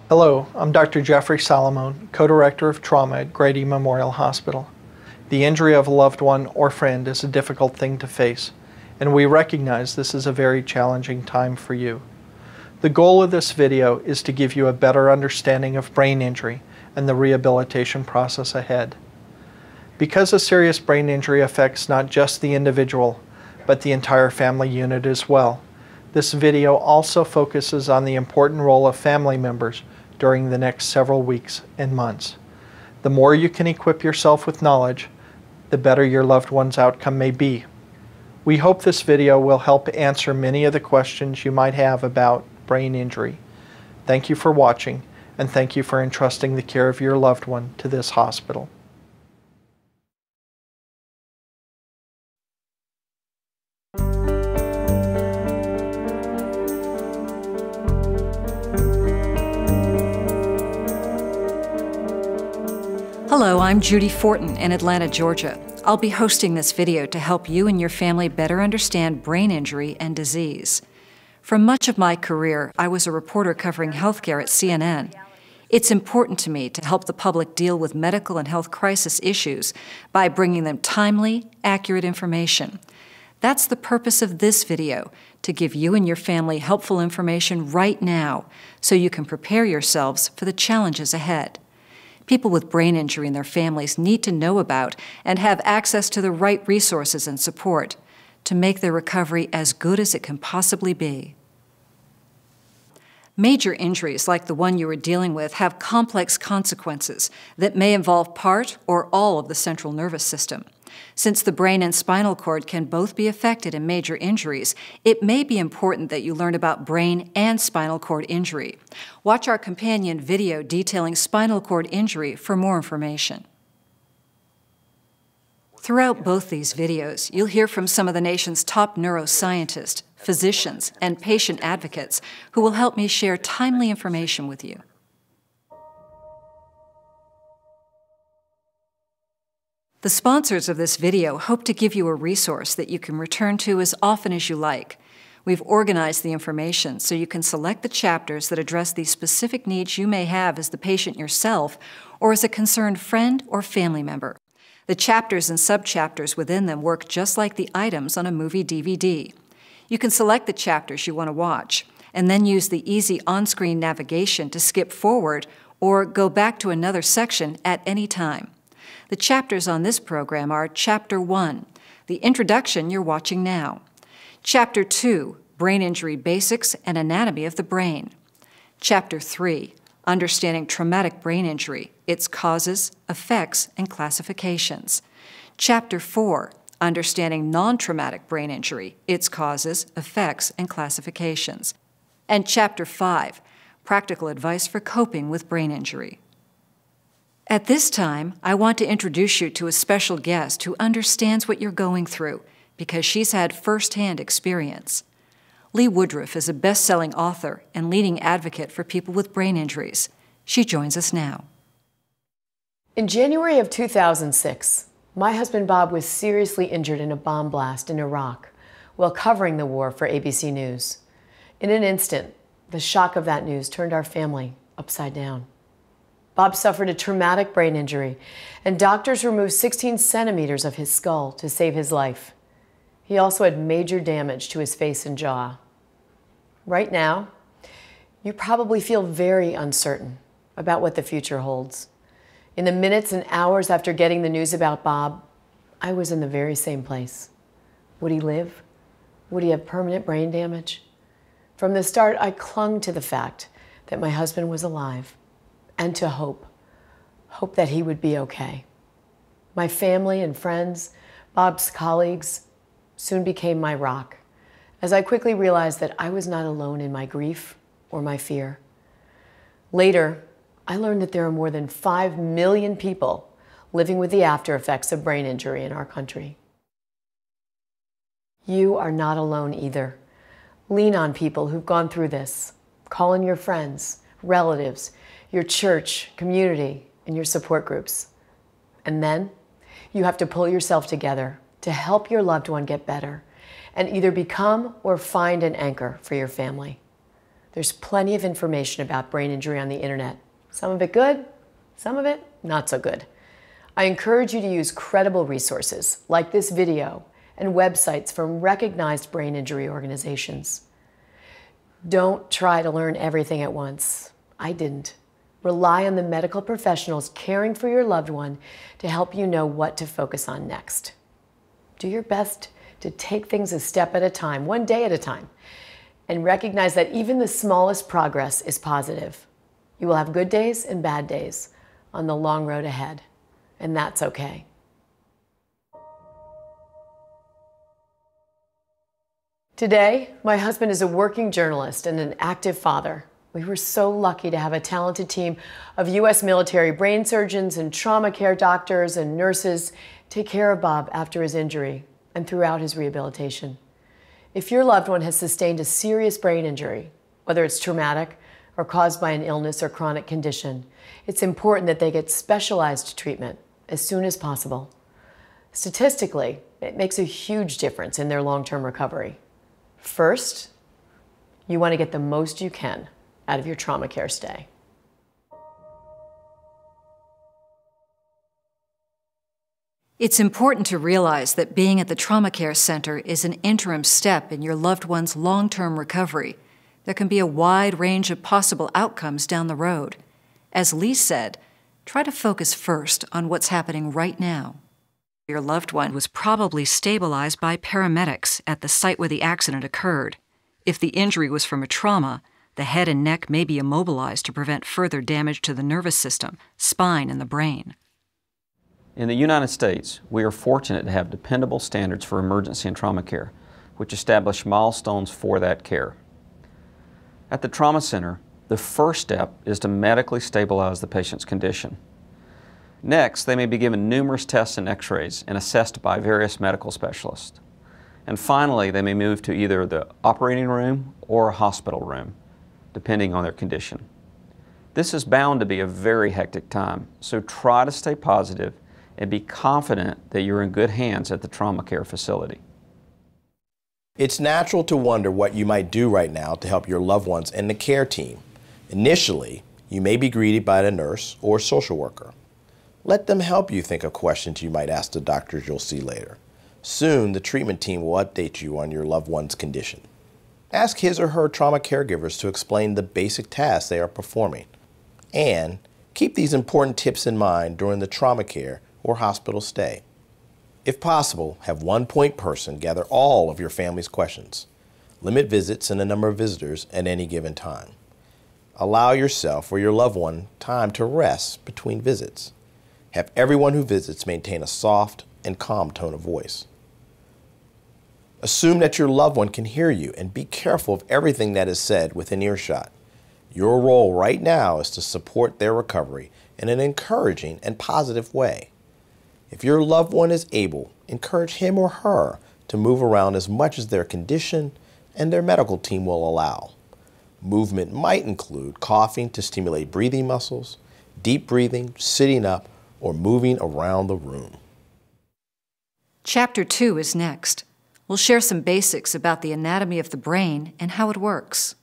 Hello, I'm Dr. Jeffrey Salomone, Co-Director of Trauma at Grady Memorial Hospital. The injury of a loved one or friend is a difficult thing to face, and we recognize this is a very challenging time for you. The goal of this video is to give you a better understanding of brain injury and the rehabilitation process ahead. Because a serious brain injury affects not just the individual, but the entire family unit as well, this video also focuses on the important role of family members during the next several weeks and months. The more you can equip yourself with knowledge, the better your loved one's outcome may be. We hope this video will help answer many of the questions you might have about brain injury. Thank you for watching, and thank you for entrusting the care of your loved one to this hospital. Hello, I'm Judy Fortin in Atlanta, Georgia. I'll be hosting this video to help you and your family better understand brain injury and disease. For much of my career, I was a reporter covering healthcare at CNN. It's important to me to help the public deal with medical and health crisis issues by bringing them timely, accurate information. That's the purpose of this video, to give you and your family helpful information right now so you can prepare yourselves for the challenges ahead. People with brain injury and their families need to know about and have access to the right resources and support to make their recovery as good as it can possibly be. Major injuries like the one you are dealing with have complex consequences that may involve part or all of the central nervous system. Since the brain and spinal cord can both be affected in major injuries, it may be important that you learn about brain and spinal cord injury. Watch our companion video detailing spinal cord injury for more information. Throughout both these videos, you'll hear from some of the nation's top neuroscientists, physicians, and patient advocates who will help me share timely information with you. The sponsors of this video hope to give you a resource that you can return to as often as you like. We've organized the information so you can select the chapters that address the specific needs you may have as the patient yourself or as a concerned friend or family member. The chapters and subchapters within them work just like the items on a movie DVD. You can select the chapters you want to watch and then use the easy on-screen navigation to skip forward or go back to another section at any time. The chapters on this program are Chapter 1, the introduction you're watching now. Chapter 2, Brain Injury Basics and Anatomy of the Brain. Chapter 3, Understanding Traumatic Brain Injury, Its Causes, Effects, and Classifications. Chapter 4, Understanding Non-Traumatic Brain Injury, Its Causes, Effects, and Classifications. And Chapter 5, Practical Advice for Coping with Brain Injury. At this time, I want to introduce you to a special guest who understands what you're going through because she's had first-hand experience. Lee Woodruff is a best-selling author and leading advocate for people with brain injuries. She joins us now. In January of 2006, my husband Bob was seriously injured in a bomb blast in Iraq while covering the war for ABC News. In an instant, the shock of that news turned our family upside down. Bob suffered a traumatic brain injury, and doctors removed 16 centimeters of his skull to save his life. He also had major damage to his face and jaw. Right now, you probably feel very uncertain about what the future holds. In the minutes and hours after getting the news about Bob, I was in the very same place. Would he live? Would he have permanent brain damage? From the start, I clung to the fact that my husband was alive. And to hope that he would be okay. My family and friends, Bob's colleagues, soon became my rock, as I quickly realized that I was not alone in my grief or my fear. Later, I learned that there are more than 5 million people living with the after effects of brain injury in our country. You are not alone either. Lean on people who've gone through this. Call in your friends, relatives, your church, community, and your support groups. And then you have to pull yourself together to help your loved one get better and either become or find an anchor for your family. There's plenty of information about brain injury on the internet. Some of it good, some of it not so good. I encourage you to use credible resources like this video and websites from recognized brain injury organizations. Don't try to learn everything at once. I didn't. Rely on the medical professionals caring for your loved one to help you know what to focus on next. Do your best to take things a step at a time, one day at a time, and recognize that even the smallest progress is positive. You will have good days and bad days on the long road ahead, and that's okay. Today, my husband is a working journalist and an active father. We were so lucky to have a talented team of U.S. military brain surgeons and trauma care doctors and nurses take care of Bob after his injury and throughout his rehabilitation. If your loved one has sustained a serious brain injury, whether it's traumatic or caused by an illness or chronic condition, it's important that they get specialized treatment as soon as possible. Statistically, it makes a huge difference in their long-term recovery. First, you want to get the most you can out of your trauma care stay. It's important to realize that being at the trauma care center is an interim step in your loved one's long-term recovery. There can be a wide range of possible outcomes down the road. As Lee said, try to focus first on what's happening right now. Your loved one was probably stabilized by paramedics at the site where the accident occurred. If the injury was from a trauma, the head and neck may be immobilized to prevent further damage to the nervous system, spine, and the brain. In the United States, we are fortunate to have dependable standards for emergency and trauma care, which establish milestones for that care. At the trauma center, the first step is to medically stabilize the patient's condition. Next, they may be given numerous tests and x-rays and assessed by various medical specialists. And finally, they may move to either the operating room or a hospital room, depending on their condition. This is bound to be a very hectic time, so try to stay positive and be confident that you're in good hands at the trauma care facility. It's natural to wonder what you might do right now to help your loved ones and the care team. Initially, you may be greeted by a nurse or social worker. Let them help you think of questions you might ask the doctors you'll see later. Soon, the treatment team will update you on your loved one's condition. Ask his or her trauma caregivers to explain the basic tasks they are performing. And keep these important tips in mind during the trauma care or hospital stay. If possible, have one point person gather all of your family's questions. Limit visits and the number of visitors at any given time. Allow yourself or your loved one time to rest between visits. Have everyone who visits maintain a soft and calm tone of voice. Assume that your loved one can hear you and be careful of everything that is said within earshot. Your role right now is to support their recovery in an encouraging and positive way. If your loved one is able, encourage him or her to move around as much as their condition and their medical team will allow. Movement might include coughing to stimulate breathing muscles, deep breathing, sitting up, or moving around the room. Chapter 2 is next. We'll share some basics about the anatomy of the brain and how it works.